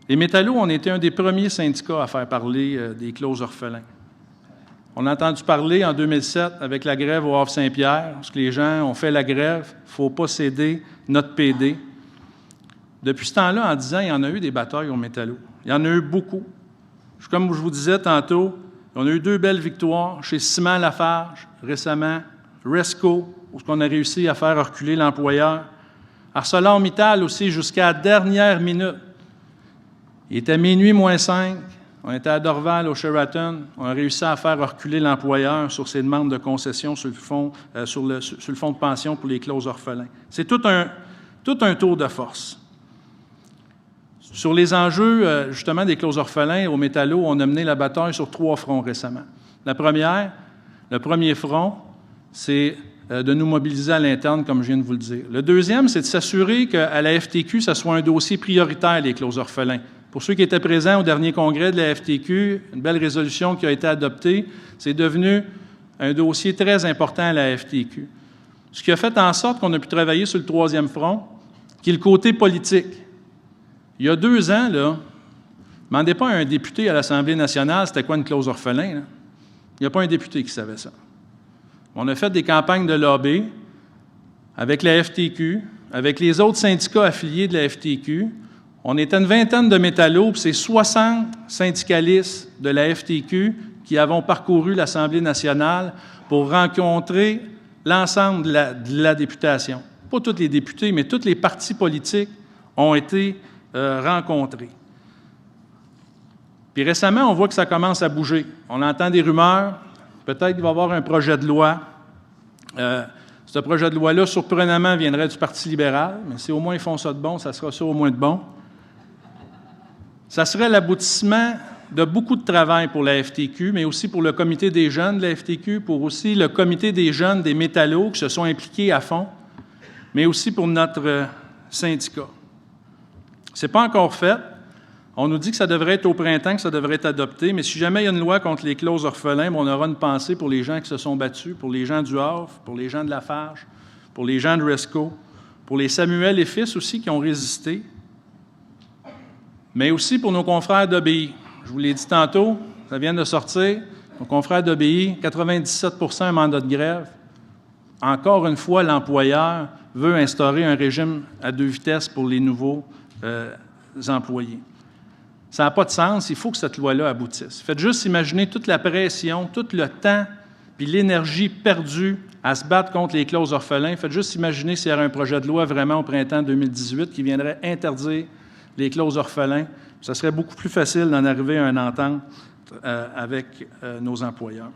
Les métallos, on était un des premiers syndicats à faire parler des clauses orphelins. On a entendu parler en 2007 avec la grève au Havre-Saint-Pierre, parce que les gens ont fait la grève, il ne faut pas céder notre PD. Depuis ce temps-là, en 10 ans, il y en a eu des batailles aux métallos. Il y en a eu beaucoup. Comme je vous disais tantôt, on a eu 2 belles victoires chez Ciment Lafarge récemment, Resco, où on a réussi à faire reculer l'employeur. ArcelorMittal aussi, jusqu'à la dernière minute. Il était minuit moins 5, on était à Dorval, au Sheraton, on a réussi à faire reculer l'employeur sur ses demandes de concession sur le fonds de pension pour les clauses orphelins. C'est tout un tour de force. Sur les enjeux, justement, des clauses orphelins aux métallos, on a mené la bataille sur 3 fronts récemment. Le premier front, c'est de nous mobiliser à l'interne, comme je viens de vous le dire. Le deuxième, c'est de s'assurer qu'à la FTQ, ça soit un dossier prioritaire, les clauses orphelins. Pour ceux qui étaient présents au dernier congrès de la FTQ, une belle résolution qui a été adoptée, c'est devenu un dossier très important à la FTQ. Ce qui a fait en sorte qu'on a pu travailler sur le troisième front, qui est le côté politique. Il y a 2 ans, là, demandez pas à un député à l'Assemblée nationale c'était quoi une clause orphelin. Là. Il n'y a pas un député qui savait ça. On a fait des campagnes de lobby avec la FTQ, avec les autres syndicats affiliés de la FTQ. On était une vingtaine de métallos, puis c'est 60 syndicalistes de la FTQ qui avons parcouru l'Assemblée nationale pour rencontrer l'ensemble de la députation. Pas tous les députés, mais tous les partis politiques ont été rencontrés. Puis récemment, on voit que ça commence à bouger. On entend des rumeurs, peut-être qu'il va y avoir un projet de loi. Ce projet de loi-là, surprenamment, viendrait du Parti libéral, mais si au moins ils font ça de bon, ça sera ça au moins de bon. Ça serait l'aboutissement de beaucoup de travail pour la FTQ, mais aussi pour le comité des jeunes de la FTQ, pour aussi le comité des jeunes des métallos qui se sont impliqués à fond, mais aussi pour notre syndicat. Ce n'est pas encore fait. On nous dit que ça devrait être au printemps, que ça devrait être adopté, mais si jamais il y a une loi contre les clauses orphelins, on aura une pensée pour les gens qui se sont battus, pour les gens du Havre, pour les gens de Lafarge, pour les gens de Resco, pour les Samuel et fils aussi qui ont résisté, mais aussi pour nos confrères d'OBI. Je vous l'ai dit tantôt, ça vient de sortir, nos confrères d'OBI, 97% un mandat de grève. Encore une fois, l'employeur veut instaurer un régime à 2 vitesses pour les nouveaux employés. Ça n'a pas de sens, il faut que cette loi-là aboutisse. Faites juste imaginer toute la pression, tout le temps puis l'énergie perdue à se battre contre les clauses orphelins. Faites juste imaginer s'il y avait un projet de loi vraiment au printemps 2018 qui viendrait interdire les clauses orphelins. Ça serait beaucoup plus facile d'en arriver à une entente avec nos employeurs.